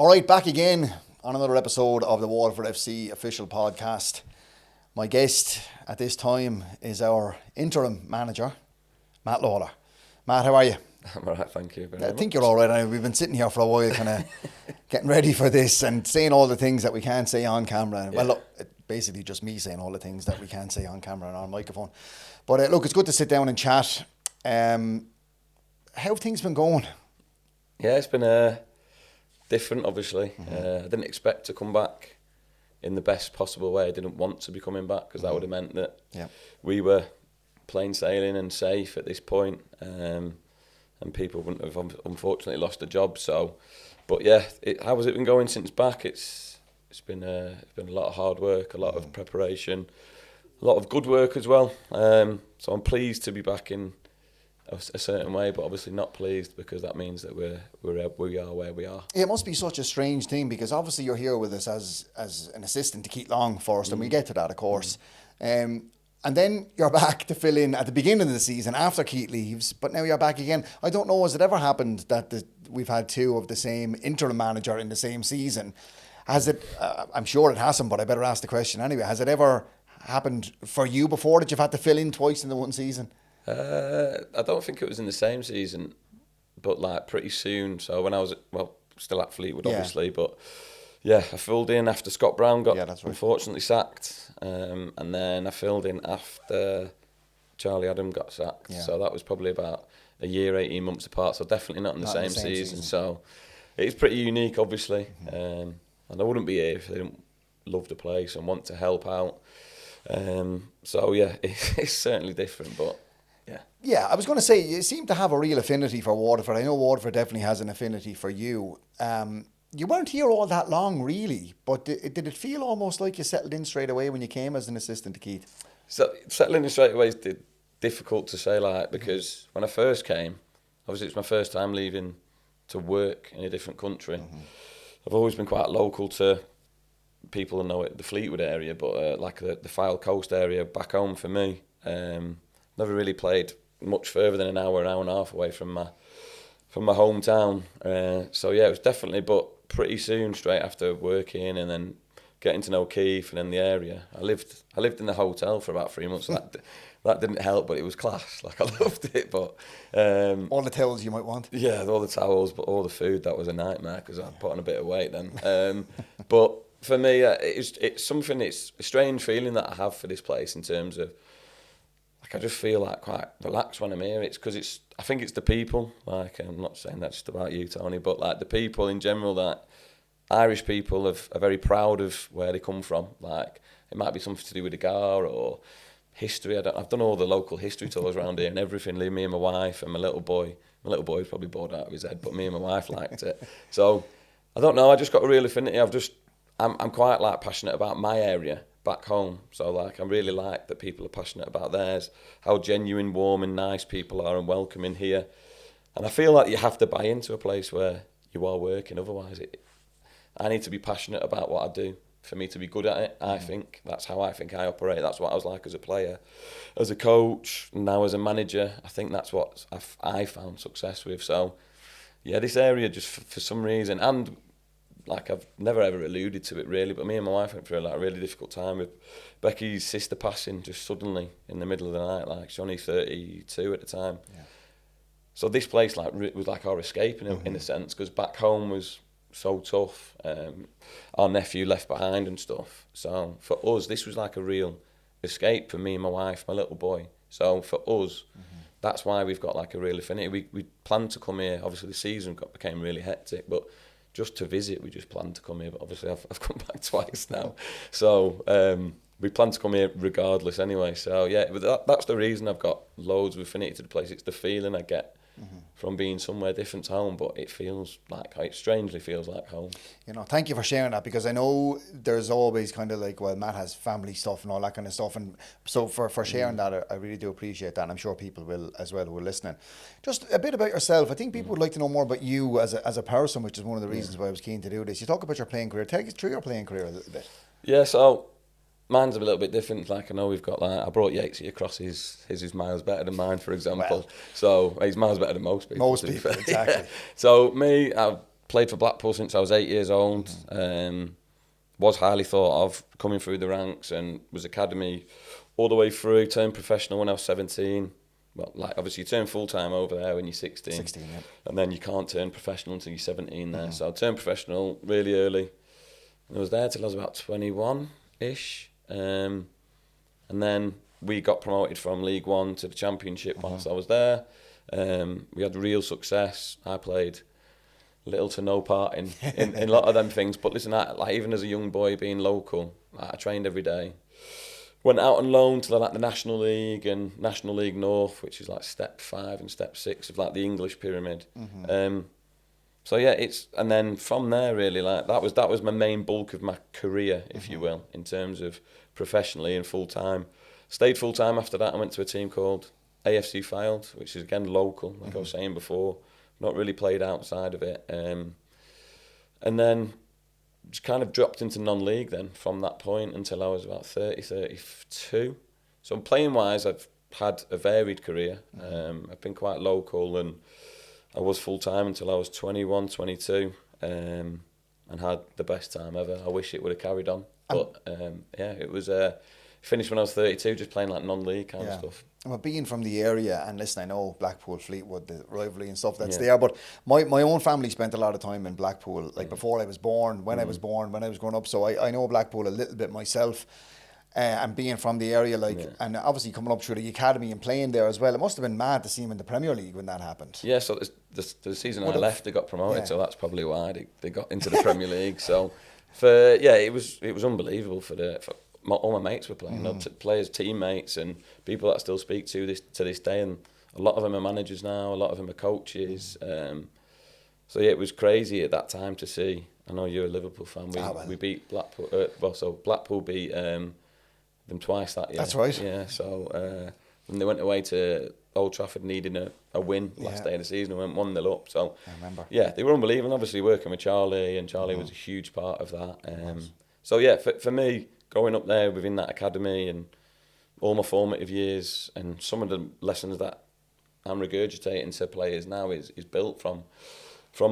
All right, back again on another episode of the Waterford FC Official Podcast. My guest at this time is our interim manager, Matt Lawlor. Matt, how are you? I'm all right, thank you very much. I think you're all right. We've been sitting here for a while kind of getting ready for this and saying all the things that we can't say on camera. Well, look, basically just me saying all the things that we can't say on camera and on microphone. But look, it's good to sit down and chat. How have things been going? Yeah, it's been different, obviously. I didn't expect to come back in the best possible way. I didn't want to be coming back because that would have meant that we were plain sailing and safe at this point. And people wouldn't have unfortunately lost a job. So, but yeah, how has it been going since back? It's been a lot of hard work, a lot of preparation, a lot of good work as well. So I'm pleased to be back in a certain way, but obviously not pleased because that means that we are where we are. It must be such a strange thing because obviously you're here with us as an assistant to Keith Long first, and we'll get to that, of course. And then you're back to fill in at the beginning of the season after Keith leaves, but now you're back again. I don't know, has it ever happened that we've had two of the same interim manager in the same season? Has it, I'm sure it hasn't, but I better ask the question anyway. Has it ever happened for you before that you've had to fill in twice in the one season? I don't think it was in the same season, but like pretty soon. So when I was, still at Fleetwood, obviously, but yeah, I filled in after Scott Brown got unfortunately sacked, and then I filled in after Charlie Adam got sacked. Yeah. So that was probably about a year, 18 months apart. So definitely not in the same season. So it's pretty unique, obviously, and I wouldn't be here if they didn't love the place and want to help out. So yeah, it's certainly different, but. Yeah, I was going to say, you seem to have a real affinity for Waterford. I know Waterford definitely has an affinity for you. You weren't here all that long, really, but did it feel almost like you settled in straight away when you came as an assistant to Keith? So settling in straight away is difficult to say, because when I first came, obviously it's my first time leaving to work in a different country. I've always been quite local to people who know it, the Fleetwood area, but like the Fylde Coast area back home for me. Never really played much further than an hour and a half away from my hometown. So yeah, it was definitely, but pretty soon, straight after working and then getting to know Keith and then the area. I lived in the hotel for about 3 months. So that didn't help, but it was class. Like I loved it, but all the towels you might want. Yeah, all the towels, but all the food, that was a nightmare because I put on a bit of weight then. But for me, it's something. It's a strange feeling that I have for this place in terms of. I just feel like quite relaxed when I'm here. I think it's the people. Like, I'm not saying that just about you, Tony, but like the people in general, that Irish people are very proud of where they come from. Like, it might be something to do with the Gar or history. I've done all the local history tours around here and everything. Me and my wife and my little boy. My little boy's probably bored out of his head, but me and my wife liked it. So, I don't know. I just got a real affinity. I'm quite like passionate about my area back home, so like I really like that people are passionate about theirs, how genuine, warm and nice people are and welcoming here, and I feel like you have to buy into a place where you are working, otherwise I need to be passionate about what I do for me to be good at it. I think that's how I think I operate. That's what I was like as a player, as a coach, now as a manager. I think that's what I found success with. So yeah, this area just for some reason, and like I've never ever alluded to it really, but me and my wife went through a really difficult time with Becky's sister passing just suddenly in the middle of the night. Like she's only 32 at the time. Yeah. So this place was like our escape in a sense, because back home was so tough. Our nephew left behind and stuff. So for us, this was like a real escape for me and my wife, my little boy. So for us, that's why we've got like a real affinity. We planned to come here. Obviously the season became really hectic, but just to visit, we just planned to come here, but obviously I've come back twice now. So we plan to come here regardless anyway. So yeah, but that's the reason I've got loads of affinity to the place. It's the feeling I get from being somewhere different to home, but it strangely feels like home. Thank you for sharing that, because I know there's always kind of like, well, Matt has family stuff and all that kind of stuff, and so for sharing that, I really do appreciate that, and I'm sure people will as well who are listening. Just a bit about yourself. I think people would like to know more about you as a person, which is one of the reasons why I was keen to do this. You talk about your playing career. Take us through your playing career a little bit. Yeah, so mine's a little bit different. Like I know we've got I brought Yatesy across. His is miles better than mine, for example. So he's miles better than most people. Most people, exactly. So me, played for Blackpool since I was 8 years old. Was highly thought of coming through the ranks, and was academy all the way through. Turned professional when I was 17. Well, like obviously you turn full time over there when you're 16. 16, yeah. And then you can't turn professional until you're 17 there. So I turned professional really early. And I was there till I was about 21-ish. And then we got promoted from League One to the Championship whilst I was there. We had real success. I played little to no part in a lot of them things. But listen, even as a young boy being local, I trained every day. Went out on loan to like the National League and National League North, which is like step 5 and step 6 of like the English pyramid. So yeah, and then from there really, like that was my main bulk of my career, if you will, in terms of professionally and full time. Stayed full time after that. I went to a team called AFC Fylde, which is again local, like I was saying before. Not really played outside of it, and then just kind of dropped into non-league then from that point until I was about 32. So playing wise, I've had a varied career. I've been quite local, and I was full time until I was 21, 22, and had the best time ever. I wish it would have carried on, but it was finished when I was 32, just playing like non-league kind of stuff. Well, being from the area, and listen, I know Blackpool, Fleetwood, the rivalry and stuff that's there, but my own family spent a lot of time in Blackpool, like before I was born, when I was born, when I was growing up, so I know Blackpool a little bit myself, and being from the area, and obviously coming up through the academy and playing there as well, it must have been mad to see him in the Premier League when that happened. Yeah, so the season I left, they got promoted, so that's probably why they got into the Premier League. So, it was unbelievable for all my mates were playing, players, teammates, and people that I still speak to this day, and a lot of them are managers now, a lot of them are coaches. So yeah, it was crazy at that time to see. I know you're a Liverpool fan. We beat Blackpool. So Blackpool beat them twice that year. That's right. Yeah. So when they went away to Old Trafford needing a win last day of the season, and went 1-0 up. So I remember. Yeah, they were unbelievable. Obviously working with Charlie, and Charlie was a huge part of that. So yeah, for me, growing up there within that academy and all my formative years, and some of the lessons that I'm regurgitating to players now is built from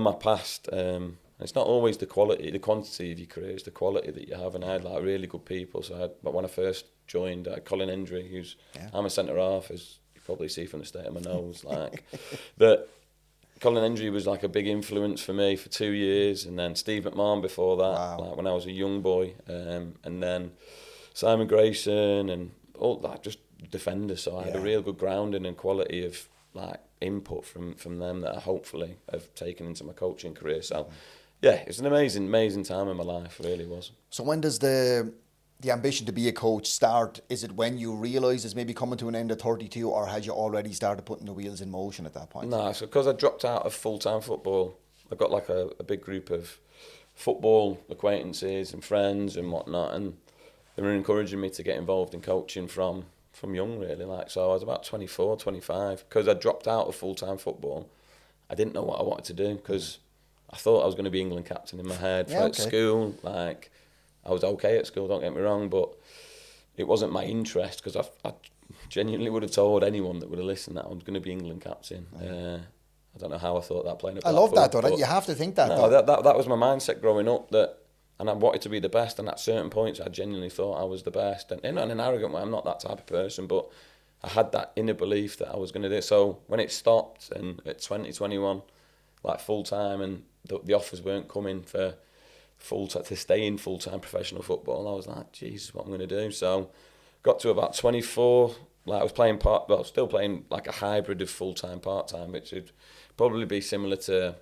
my past. It's not always the quantity of your career, it's the quality that you have. And I had like really good people. But when I first joined, Colin Hendry, I'm a centre half, as you probably see from the state of my nose, that. Colin Hendry was like a big influence for me for 2 years, and then Steve McMahon before that, like when I was a young boy, and then Simon Grayson and all that, just defenders. So I had a real good grounding and quality of like input from them that I hopefully have taken into my coaching career. So it's an amazing time in my life, it really was. So when does the ambition to be a coach start? Is it when you realise it's maybe coming to an end at 32, or had you already started putting the wheels in motion at that point? No, so because I dropped out of full-time football, I got like a big group of football acquaintances and friends and whatnot, and they were encouraging me to get involved in coaching from young, really. So I was about 24, 25. Because I dropped out of full-time football, I didn't know what I wanted to do, because I thought I was going to be England captain in my head at school. I was okay at school, don't get me wrong, but it wasn't my interest, because I genuinely would have told anyone that would have listened that I was going to be England captain. I don't know how I thought that playing at Blackpool. I love that, though. You have to think that, no, that was my mindset growing up, and I wanted to be the best, and at certain points I genuinely thought I was the best. And in an arrogant way, I'm not that type of person, but I had that inner belief that I was going to do it. So when it stopped, and at 2021, like full-time, and the offers weren't coming for to stay in full-time professional football, I was like, Jesus, what I'm going to do? So got to about 24, I was playing still playing like a hybrid of full-time, part-time, which would probably be similar to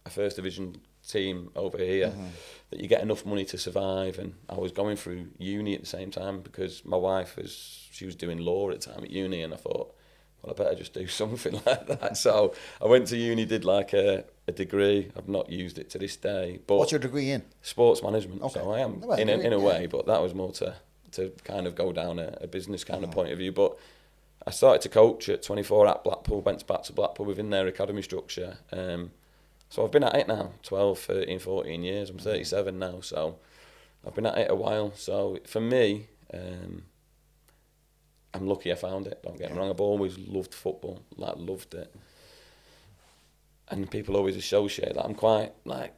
a first division team over here, that you get enough money to survive. And I was going through uni at the same time, because my wife was doing law at the time at uni, and I thought, well, I better just do something like that. So I went to uni, did like a degree. I've not used it to this day. But what's your degree in? Sports management. Okay. So I am in a way, but that was more to kind of go down a business kind of point of view. But I started to coach at 24 at Blackpool, went back to Blackpool within their academy structure. So I've been at it now 12, 13, 14 years. I'm 37 now, so I've been at it a while. So for me, I'm lucky I found it, don't get me wrong. I've always loved football, loved it. and people always associate that I'm quite like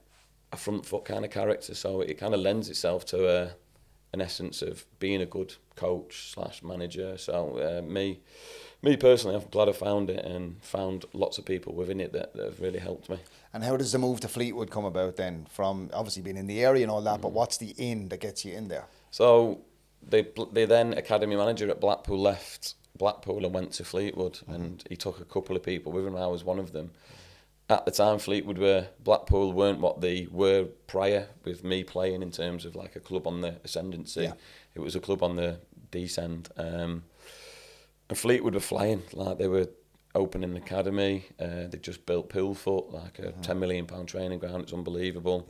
a front foot kind of character, so it kind of lends itself to an essence of being a good coach / manager. So me personally, I'm glad I found it and found lots of people within it that have really helped me. And how does the move to Fleetwood come about then? From obviously being in the area and all that, but what's the in that gets you in there? So the then academy manager at Blackpool left Blackpool and went to Fleetwood, and he took a couple of people with him. I was one of them. At the time, Blackpool weren't what they were prior with me playing in terms of like a club on the ascendancy. Yeah. It was a club on the descent. And Fleetwood were flying, like they were opening an academy. They just built Poolfoot, like a £10 million training ground. It's unbelievable.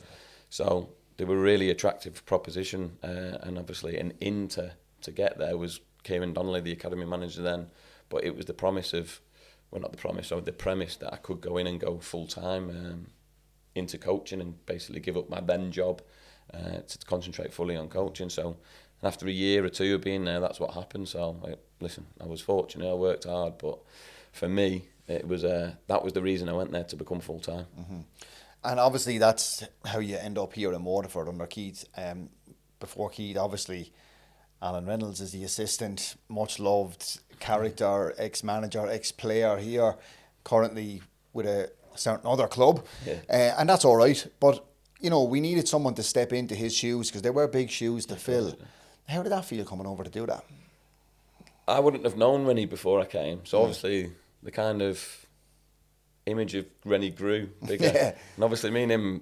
So they were a really attractive proposition, and obviously an in to get there was Kieran Donnelly, the academy manager then. But it was the promise of, well, not the promise, or the premise that I could go in and go full time into coaching and basically give up my then job to concentrate fully on coaching. So after a year or two of being there, that's what happened. So I was fortunate, I worked hard, but for me, it was that was the reason I went there, to become full time. Mm-hmm. And obviously that's how you end up here in Waterford under Keith. Before Keith, obviously, Alan Reynolds is the assistant, much loved character, ex-manager, ex-player here, currently with a certain other club. Yeah. And that's all right. But, you know, we needed someone to step into his shoes because they were big shoes to fill. How did that feel coming over to do that? I wouldn't have known Rennie before I came. So obviously the kind of image of Rennie grew bigger. Yeah. And obviously me and him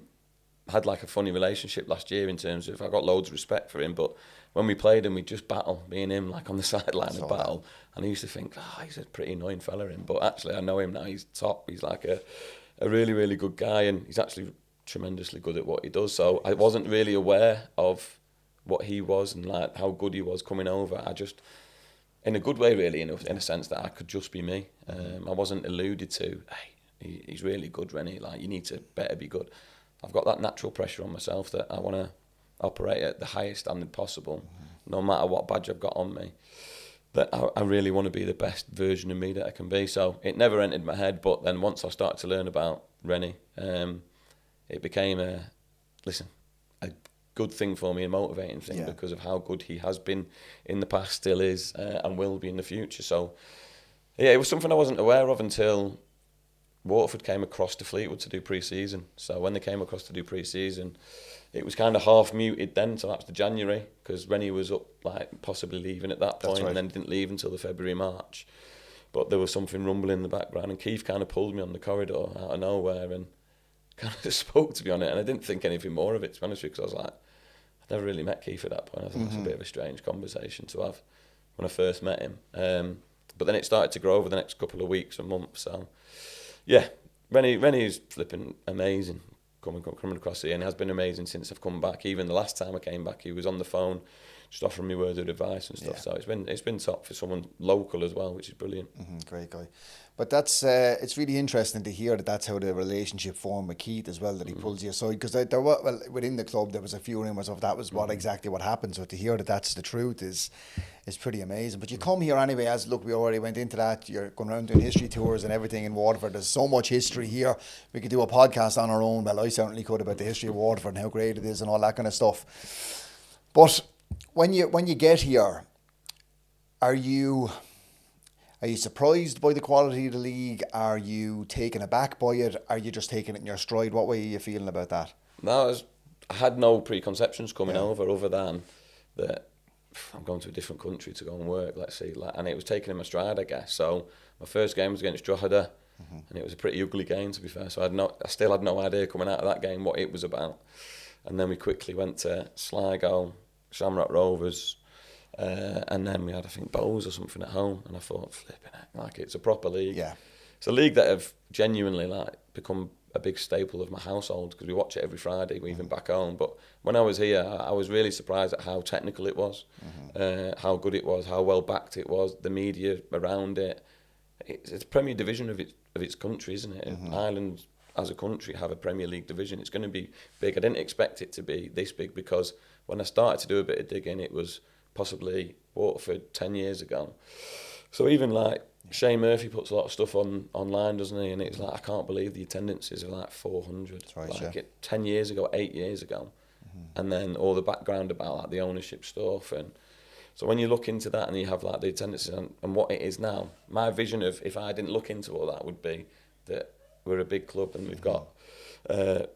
had like a funny relationship last year in terms of I got loads of respect for him, but when we played him, we'd just battle, me and him, like on the sideline of battle. And I used to think, he's a pretty annoying fella, him. But actually, I know him now, he's top. He's like a really, really good guy, and he's actually tremendously good at what he does. So I wasn't really aware of what he was and like how good he was coming over. I just, in a good way really, in a sense that I could just be me. I wasn't alluded to, hey, he's really good, Rennie, like you need to better be good. I've got that natural pressure on myself that I want to operate at the highest standard possible, no matter what badge I've got on me, that I really want to be the best version of me that I can be. So it never entered my head, but then once I started to learn about Rennie, it became a good thing for me, a motivating thing, because of how good he has been in the past, still is, and will be in the future. So yeah, it was something I wasn't aware of until Waterford came across to Fleetwood to do pre-season. So when they came across to do pre-season, it was kind of half muted then, so that's the January, because Rennie was up, like possibly leaving at that point, and then didn't leave until the February, March. But there was something rumbling in the background, and Keith kind of pulled me on the corridor out of nowhere and kind of spoke to me on it, and I didn't think anything more of it, to be honest with you, because I was like, I'd never really met Keith at that point. I think it's a bit of a strange conversation to have when I first met him. But then it started to grow over the next couple of weeks and months. So yeah, Rennie's flipping amazing coming across here, and has been amazing since I've come back. Even the last time I came back, he was on the phone just offering me words of advice and stuff. So it's been top for someone local as well, which is brilliant. Great guy. But that's it's really interesting to hear that that's how the relationship formed with Keith as well, that he pulls you aside, because there were, well, within the club there was a few rumours of that was exactly what happened. So to hear that that's the truth is pretty amazing. But you come here anyway, as look, we already went into that. You're going around doing history tours and everything in Waterford. There's so much history here. We could do a podcast on our own. Well, I certainly could, about the history of Waterford and how great it is and all that kind of stuff. But when you get here, are you surprised by the quality of the league? Are you taken aback by it? Are you just taking it in your stride? What way are you feeling about that? No, I had no preconceptions coming over other than that I'm going to a different country to go and work, let's see. And it was taken in my stride, I guess. So my first game was against Drogheda, and it was a pretty ugly game, to be fair. So I still had no idea coming out of that game what it was about. And then we quickly went to Sligo, Shamrock Rovers, and then we had, I think, Bowes or something at home, and I thought, flipping it, like, it's a proper league. Yeah. It's a league that have genuinely become a big staple of my household, because we watch it every Friday, even back home. But when I was here, I was really surprised at how technical it was, how good it was, how well backed it was, the media around it. It's a Premier Division of its country, isn't it? Ireland as a country have a Premier League division. It's going to be big. I didn't expect it to be this big, because when I started to do a bit of digging, it was possibly Waterford 10 years ago. So even like Shane Murphy puts a lot of stuff online, doesn't he? And it's like, I can't believe the attendances are like 400. That's right, like yeah. 10 years ago, 8 years ago. And then all the background about like the ownership stuff. And so when you look into that and you have like the attendances and what it is now, my vision of if I didn't look into all that would be that we're a big club and we've got a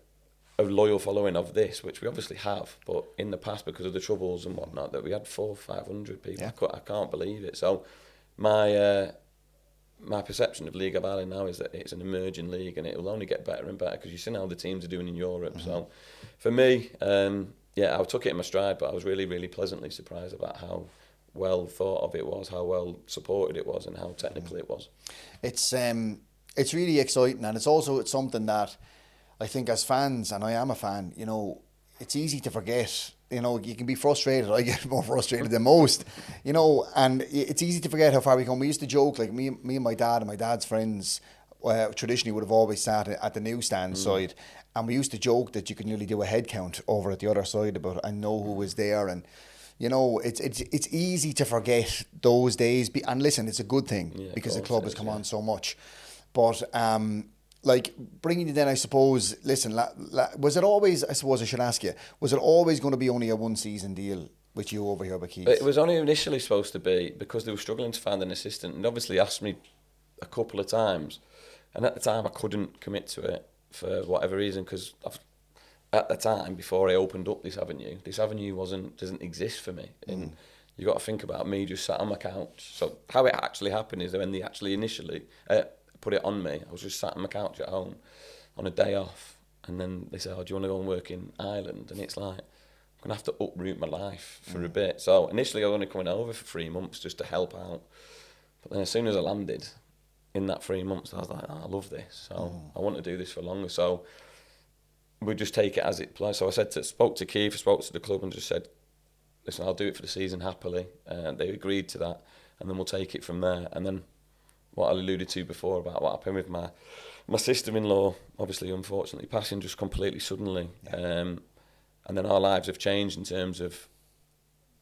loyal following of this, which we obviously have, but in the past, because of the troubles and whatnot, that we had 400-500 people. Yeah. I can't believe it. So my perception of League of Ireland now is that it's an emerging league and it will only get better and better because you see how the teams are doing in Europe. So for me, I took it in my stride, but I was really, really pleasantly surprised about how well thought of it was, how well supported it was, and how technical it was. It's really exciting, and it's something that I think as fans, and I am a fan, you know, it's easy to forget. You know, you can be frustrated. I get more frustrated than most, you know, and it's easy to forget how far we come. We used to joke, like me and my dad and my dad's friends traditionally would have always sat at the newsstand side, and we used to joke that you could nearly do a head count over at the other side about and know who was there. And you know, it's easy to forget those days. And listen, it's a good thing because the club has come on so much. But like bringing you then, I suppose. Listen, was it always? I suppose I should ask you: was it always going to be only a 1-season deal with you over here, with Keith? It was only initially supposed to be because they were struggling to find an assistant, and obviously asked me a couple of times, and at the time I couldn't commit to it for whatever reason because at the time before I opened up this avenue doesn't exist for me, and you got to think about me just sat on my couch. So how it actually happened is that when they actually initially put it on me, I was just sat on my couch at home on a day off, and then they said, "Oh, do you want to go and work in Ireland?" And it's like, I'm going to have to uproot my life for a bit. So initially I was only coming over for 3 months just to help out. But then as soon as I landed in that 3 months, I was like, I love this. So I want to do this for longer. So we just take it as it plays. So I spoke to Keith, spoke to the club and just said, listen, I'll do it for the season happily. They agreed to that, and then we'll take it from there. And then what I alluded to before about what happened with my sister-in-law, obviously, unfortunately, passing just completely suddenly. Yeah. And then our lives have changed in terms of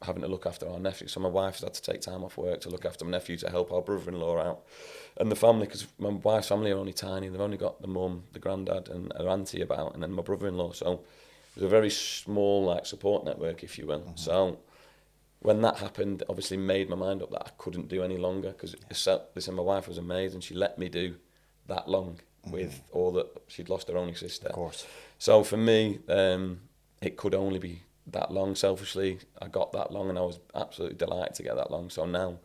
having to look after our nephew. So my wife has had to take time off work to look after my nephew, to help our brother-in-law out. And the family, because my wife's family are only tiny, they've only got the mum, the granddad and her auntie about, and then my brother-in-law. So there's a very small like support network, if you will. So when that happened, obviously made my mind up that I couldn't do any longer, because listen, my wife was amazing. She let me do that long with all that. She'd lost her only sister. Of course. So for me, it could only be that long. Selfishly, I got that long, and I was absolutely delighted to get that long. So now,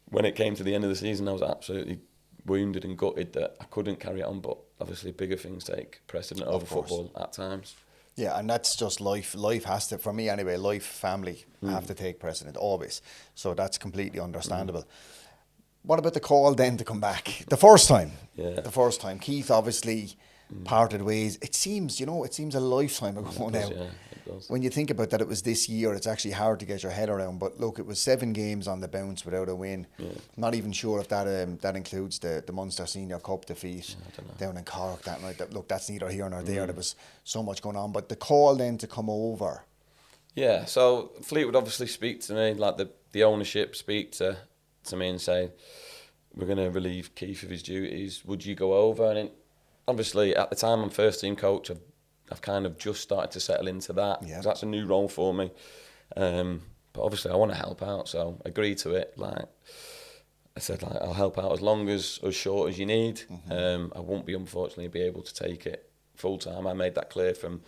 when it came to the end of the season, I was absolutely wounded and gutted that I couldn't carry it on. But obviously, bigger things take precedent over football at times. Yeah, and that's just life. Life has to, for me anyway, life, family have to take precedent always. So that's completely understandable. What about the call then to come back? The first time. Yeah. The first time. Keith obviously parted ways. It seems a lifetime ago now. Yeah, it does. When you think about that, it was this year, it's actually hard to get your head around. But look, it was 7 games on the bounce without a win. Yeah. Not even sure if that includes the Munster Senior Cup defeat down in Cork that night. Look, that's neither here nor there. There was so much going on. But the call then to come over. Yeah, so Fleetwood obviously speak to me, like the ownership speak to me and say, we're going to relieve Keith of his duties. Would you go over? And obviously, at the time, I'm first team coach. I've kind of just started to settle into that. Yeah. That's a new role for me. But obviously, I want to help out, so I agreed to it. Like I said, I'll help out as short as you need. I won't unfortunately be able to take it full time. I made that clear from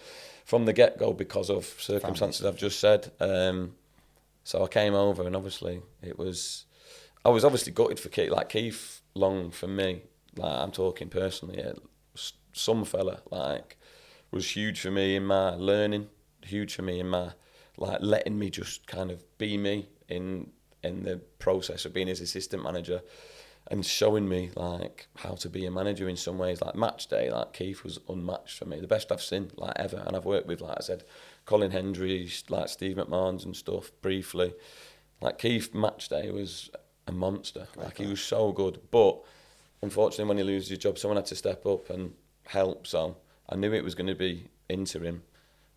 the get go because of circumstances I've just said. So I came over, and obviously I was obviously gutted for Keith. Like Keith Long for me, like I'm talking personally. Yeah, some fella was huge for me in my learning, huge for me in my letting me just kind of be me in the process of being his assistant manager, and showing me how to be a manager in some ways. Like match day, Keith was unmatched for me, the best I've seen ever. And I've worked with, like I said, Colin Hendry, Steve McMahon's and stuff briefly. Keith match day was a monster. He was so good, but unfortunately when he loses his job, someone had to step up and help. So I knew it was going to be interim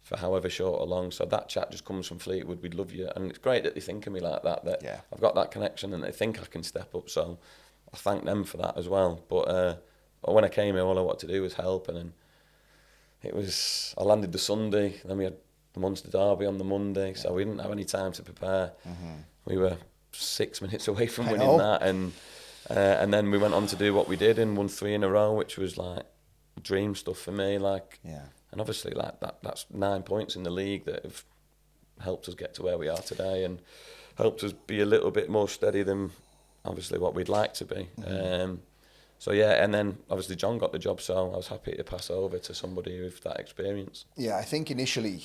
for however short or long. So that chat just comes from Fleetwood. We'd love you, and it's great that they think of me like that. I've got that connection and they think I can step up. So I thank them for that as well. But when I came here, all I wanted to do was help, and then I landed the Sunday, then we had the Munster Derby on the Monday, so we didn't have any time to prepare. We were 6 minutes away from winning that, and then we went on to do what we did and won 3 in a row, which was like dream stuff for me. And obviously like that's 9 points in the league that have helped us get to where we are today, and helped us be a little bit more steady than obviously what we'd like to be. So yeah, and then obviously John got the job, so I was happy to pass over to somebody with that experience. Yeah, I think initially,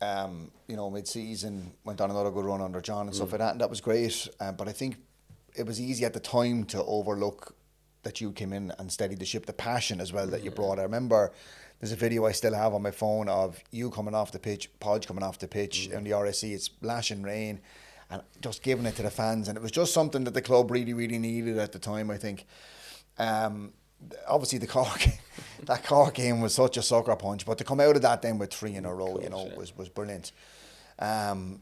mid-season went on another good run under John and stuff like that, and that was great. But I think it was easy at the time to overlook that you came in and steadied the ship, the passion as well that you brought. I remember there's a video I still have on my phone of you coming off the pitch, Podge coming off the pitch in the RSC, it's lashing rain, and just giving it to the fans. And it was just something that the club really, really needed at the time, I think. Obviously that Cork game was such a sucker punch, but to come out of that then with 3 in a row, was brilliant. And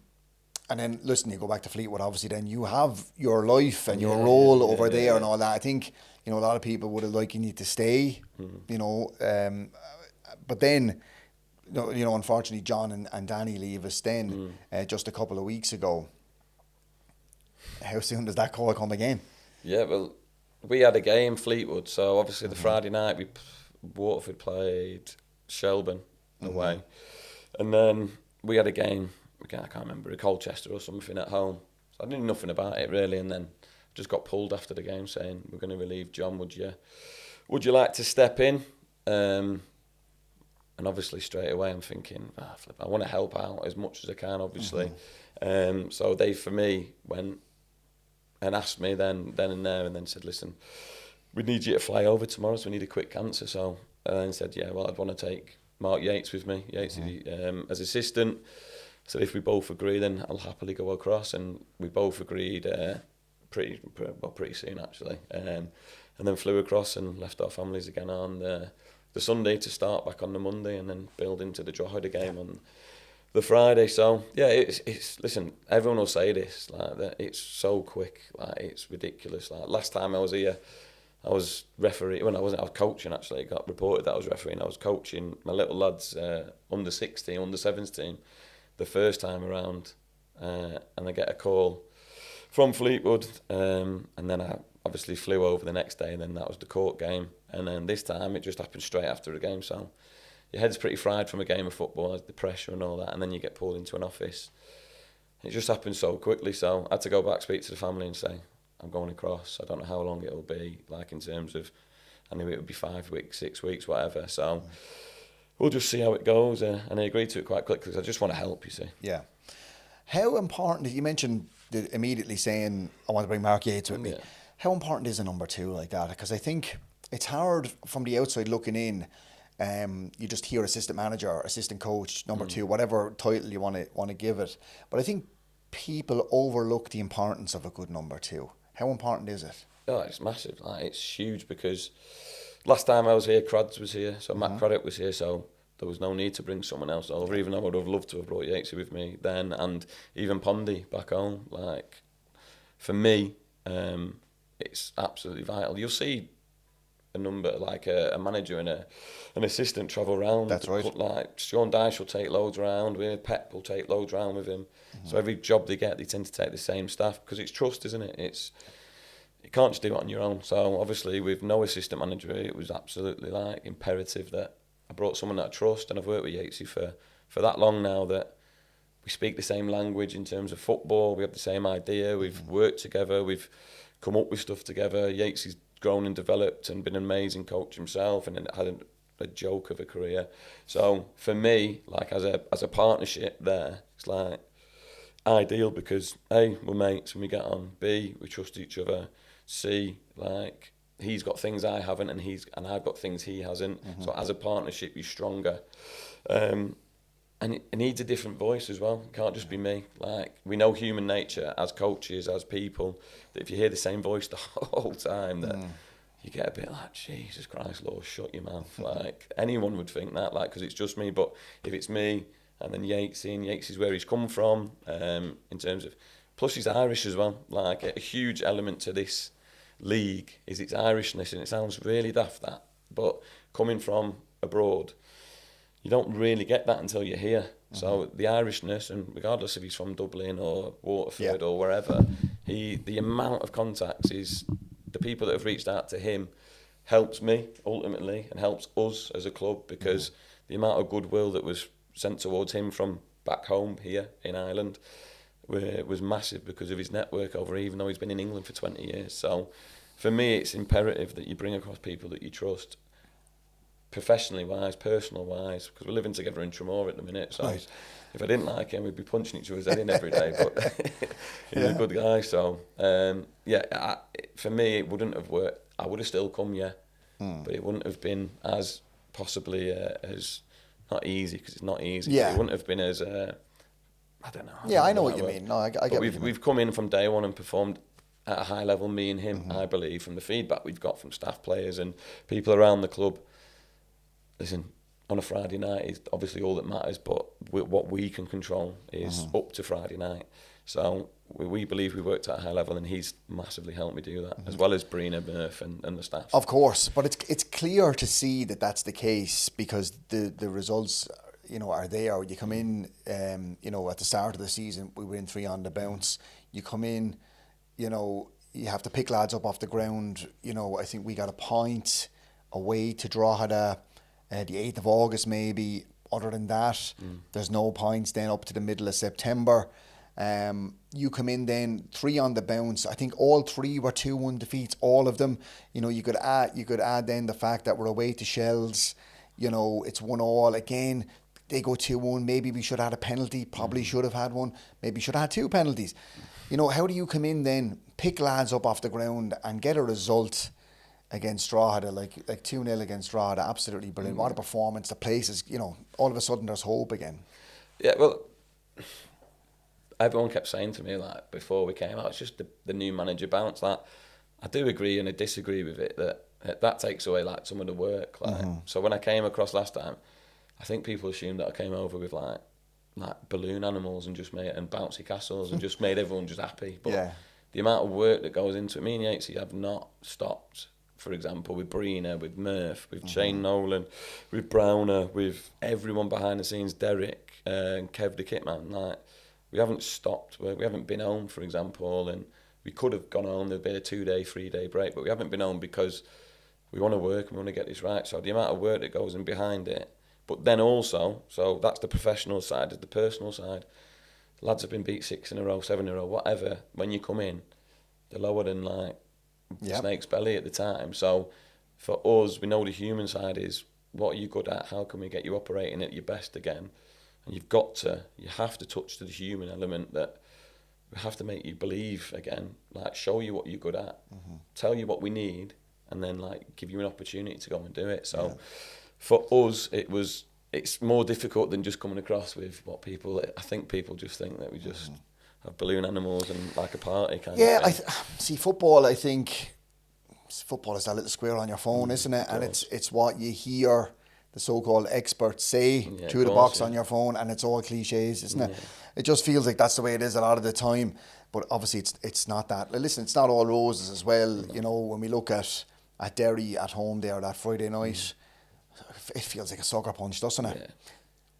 then listen, you go back to Fleetwood, obviously then you have your life and your role over there and all that. I think, a lot of people would have liked you to stay, but then, unfortunately John and Danny leave us then just a couple of weeks ago. How soon does that call come again? Yeah, well, we had a game, Fleetwood, so obviously the Friday night Waterford played Shelburne away, and then we had a game, I can't remember, Colchester or something at home. So I knew nothing about it really, and then just got pulled after the game saying, we're going to relieve John, would you like to step in? And obviously straight away I'm thinking, I want to help out as much as I can, obviously. So they, for me, went and asked me then and there, and then said, listen, we need you to fly over tomorrow, so we need a quick answer. So I then said, yeah, well, I'd want to take Mark Yates with me, as assistant. So if we both agree, then I'll happily go across. And we both agreed pretty soon, actually. And then flew across and left our families again on the Sunday to start back on the Monday, and then build into the Drogheda game on the Friday. So yeah, it's listen, everyone will say this, like that it's so quick, like it's ridiculous. Like last time I was here, I was referee. When I was coaching, actually. It got reported that I was refereeing. I was coaching my little lads under 16, under 7s team the first time around, and I get a call from Fleetwood, and then I obviously flew over the next day, and then that was the Cork game, and then this time it just happened straight after the game. So your head's pretty fried from a game of football, the pressure and all that, and then you get pulled into an office. It just happened so quickly, so I had to go back, speak to the family and say, I'm going across. I don't know how long it'll be, like in terms of, I knew it would be 5 weeks, 6 weeks, whatever. So we'll just see how it goes. And I agreed to it quite quickly because I just want to help, you see. Yeah. How important, you mentioned immediately saying, I want to bring Mark Yates with me. Yeah. How important is a number 2 like that? Because I think it's hard from the outside looking in. You just hear assistant manager, assistant coach, number 2, whatever title you want to give it. But I think people overlook the importance of a good number 2. How important is it? Oh, it's massive. Like, it's huge because last time I was here, Crads was here, so Matt Craddock was here, so there was no need to bring someone else over, even though I would have loved to have brought Yatesy with me then, and even Pondy back home. Like, for me, it's absolutely vital. You'll see a number, like a manager and an assistant travel around. That's right. Like Sean Dyche will take loads around with Pep, will take loads around with him. So every job they get, they tend to take the same staff because it's trust, isn't it? You can't just do it on your own. So obviously with no assistant manager, it was absolutely like imperative that I brought someone that I trust, and I've worked with Yatesy for that long now that we speak the same language in terms of football. We have the same idea. We've worked together. We've come up with stuff together. Yatesy's grown and developed and been an amazing coach himself, and had a joke of a career. So for me, like as a partnership there, it's like ideal because A, we're mates and we get on. B, we trust each other. C, like he's got things I haven't, and I've got things he hasn't. So as a partnership, you're stronger. And it needs a different voice as well. It can't just be me. Like, we know human nature as coaches, as people, that if you hear the same voice the whole time, that you get a bit like, Jesus Christ, Lord, shut your mouth. Like, anyone would think that, like, because it's just me. But if it's me, and then Yates is where he's come from, in terms of, plus he's Irish as well. Like, a huge element to this league is its Irishness, and it sounds really daft that, but coming from abroad, you don't really get that until you're here. So the Irishness, and regardless if he's from Dublin or Waterford or wherever, the amount of contacts is the people that have reached out to him helps me ultimately and helps us as a club, because the amount of goodwill that was sent towards him from back home here in Ireland was massive because of his network over, even though he's been in England for 20 years. So for me, it's imperative that you bring across people that you trust, professionally wise, personal wise, because we're living together in Tremor at the minute. So if I didn't like him, we'd be punching each other's head in every day. But he's a good guy. So for me, it wouldn't have worked. I would have still come, but it wouldn't have been as possibly as not easy, because it's not easy. Yeah, but it wouldn't have been as I don't know. Yeah, I know what you mean. No, I get. We've come in from day one and performed at a high level. Me and him, I believe, from the feedback we've got from staff, players, and people around the club. Listen, on a Friday night is obviously all that matters, but what we can control is up to Friday night. So we believe we worked at a high level, and he's massively helped me do that, as well as Brina, Murph, and the staff. Of course, but it's clear to see that that's the case, because the results, are there. You come in, at the start of the season, we win 3 on the bounce. You come in, you have to pick lads up off the ground. I think we got a point away to Drogheda the 8th of August maybe. Other than that, there's no points then up to the middle of September. You come in then 3 on the bounce. I think all 3 were 2-1 defeats, all of them. You could add then the fact that we're away to Shells. It's 1-1 again. They go 2-1. Maybe we should have had a penalty. Probably should have had one. Maybe should have had 2 penalties. How do you come in then, pick lads up off the ground and get a result against Drogheda, like 2-0 against Drogheda? Absolutely brilliant. What a performance. The place is, all of a sudden there's hope again. Yeah, well, everyone kept saying to me, before we came out, it's just the new manager bounce. I do agree and I disagree with it, that takes away some of the work. So when I came across last time, I think people assumed that I came over with like balloon animals and just made and bouncy castles and just made everyone just happy. But the amount of work that goes into it, me and Yatesy have not stopped. For example, with Brina, with Murph, with Shane Nolan, with Browner, with everyone behind the scenes, Derek and Kev the Kitman. We haven't stopped. We haven't been home, for example, and we could have gone home. There'd be a 2-day, 3-day break, but we haven't been home because we want to work and we want to get this right. So the amount of work that goes in behind it. But then also, so that's the professional side. The personal side, lads have been beat 6 in a row, 7 in a row, whatever. When you come in, they're lower than snake's belly at the time. So for us, we know the human side is, what are you good at? How can we get you operating at your best again? And you have to touch to the human element, that we have to make you believe again, show you what you're good at, tell you what we need, and then give you an opportunity to go and do it. So for us, it's more difficult than just coming across with what people, I think people just think that we just have balloon animals and a party kind of thing. See, football, I think, football is that little square on your phone, isn't it? And it's what you hear the so-called experts say through the box on your phone, and it's all cliches, isn't it? It just feels like that's the way it is a lot of the time, but obviously it's not that. Listen, it's not all roses as well. When we look at Derry at home there that Friday night, it feels like a sucker punch, doesn't it?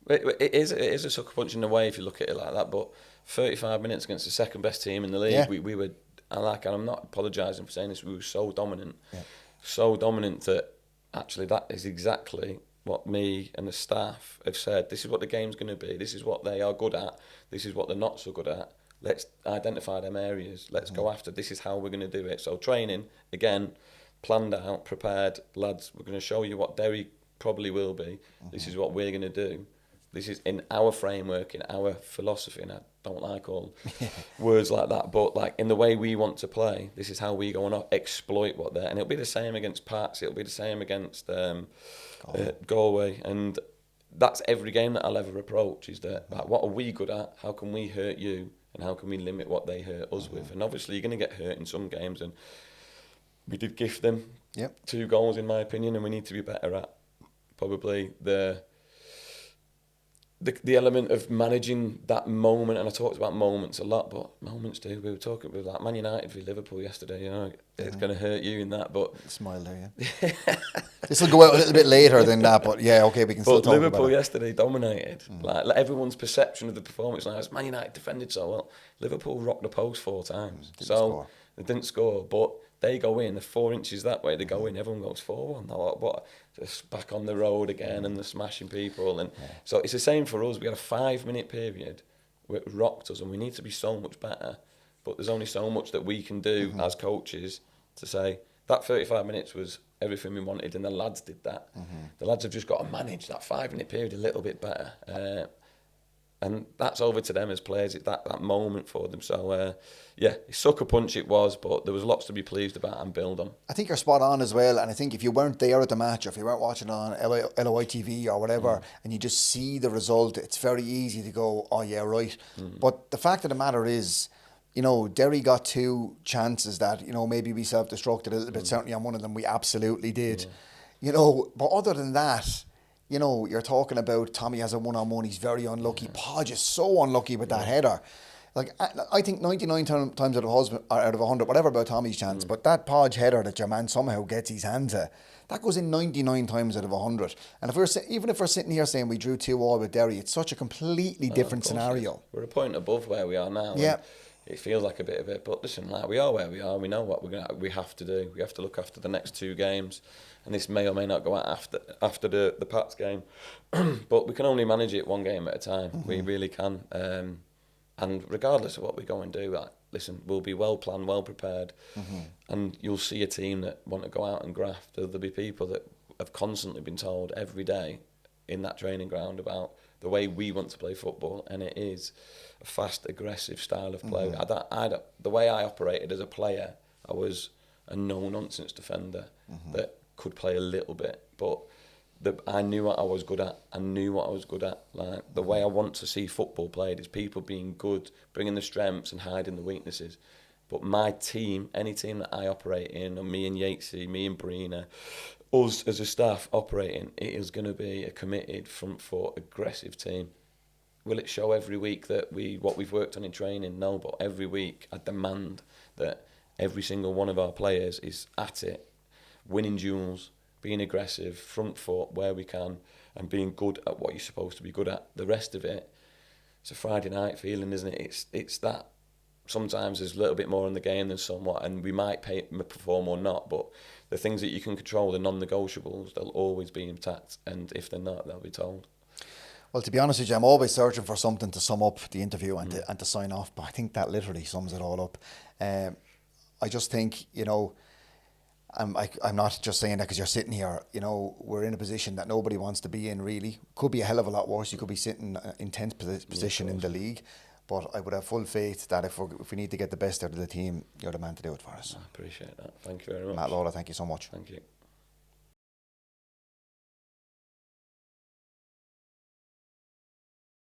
It is a sucker punch in a way if you look at it like that, but 35 minutes against the second best team in the league, we were, and I'm not apologising for saying this, we were so dominant that actually that is exactly what me and the staff have said. This is what the game's going to be, this is what they are good at, this is what they're not so good at. Let's identify them areas, let's go after, this is how we're going to do it. So training, again, planned out, prepared, lads, we're going to show you what Derry probably will be, this is what we're going to do. This is in our framework, in our philosophy, and I don't like all words like that, but in the way we want to play, this is how we go and exploit what they're, and it'll be the same against Pats, it'll be the same against Galway, and that's every game that I'll ever approach, is that what are we good at, how can we hurt you, and how can we limit what they hurt us with. And obviously you're going to get hurt in some games, and we did gift them 2 goals in my opinion, and we need to be better at probably the element of managing that moment, and I talked about moments a lot, but moments too. We were talking with like Man United v Liverpool yesterday. You know, it's going to hurt you in that, but smile there. Yeah. This will go out a little bit later than that, but yeah, okay, we can still talk Liverpool about it. yesterday dominated. Like everyone's perception of the performance now is Man United defended so well. Liverpool rocked the post 4 times, they didn't score, but they go in, they're 4 inches that way, they go in, everyone goes 4-1. What? Just back on the road again, and they're smashing people. And so it's the same for us. We had a 5-minute period where it rocked us, and we need to be so much better. But there's only so much that we can do as coaches to say, that 35 minutes was everything we wanted, and the lads did that. The lads have just got to manage that 5-minute period a little bit better. And that's over to them as players. It's that moment for them. So, sucker punch it was, but there was lots to be pleased about and build on. I think you're spot on as well. And I think if you weren't there at the match, or if you weren't watching it on LOI TV or whatever, and you just see the result, it's very easy to go, oh yeah, right. But the fact of the matter is, you know, Derry got 2 chances that, you know, maybe we self-destructed a little bit. Certainly on one of them, we absolutely did. You know, but other than that, you know, you're talking about Tommy has a one-on-one, he's very unlucky. Podge is so unlucky with that header. Like, I think 99 times out of 100, whatever about Tommy's chance, but that Podge header that your man somehow gets his hands at, that goes in 99 times out of 100. And even if we're sitting here saying we drew 2-2 with Derry, it's such a completely different scenario. We're a point above where we are now. Yeah. It feels like a bit of it, but listen, like, we are where we are. We know what we have to do. We have to look after the next 2 games, and this may or may not go out after the Pats game, but we can only manage it 1 game at a time. We really can, and regardless of what we go and do, like, listen, we'll be well planned, well prepared, and you'll see a team that want to go out and graft. There'll be people that have constantly been told every day in that training ground about the way we want to play football, and it is a fast, aggressive style of play. The way I operated as a player, I was a no-nonsense defender that could play a little bit, but I knew what I was good at. Like, the way I want to see football played is people being good, bringing the strengths and hiding the weaknesses. But my team, any team that I operate in, or me and Yatesy, me and Brina, us as a staff operating, it is going to be a committed, front foot, aggressive team. Will it show every week that what we've worked on in training? No, but every week I demand that every single one of our players is at it, winning duels, being aggressive, front foot where we can, and being good at what you're supposed to be good at. The rest of it, it's a Friday night feeling, isn't it? It's that. Sometimes there's a little bit more in the game than somewhat, and we might perform or not, but the things that you can control, the non-negotiables, they'll always be intact, and if they're not, they'll be told. Well, to be honest with you, I'm always searching for something to sum up the interview and to sign off, but I think that literally sums it all up. I just think, you know, I'm not just saying that because you're sitting here. You know, we're in a position that nobody wants to be in, really. Could be a hell of a lot worse. You could be sitting in 10th position in the league. But I would have full faith that if we need to get the best out of the team, you're the man to do it for us. I appreciate that. Thank you very much. Matt Lawlor, thank you so much. Thank you.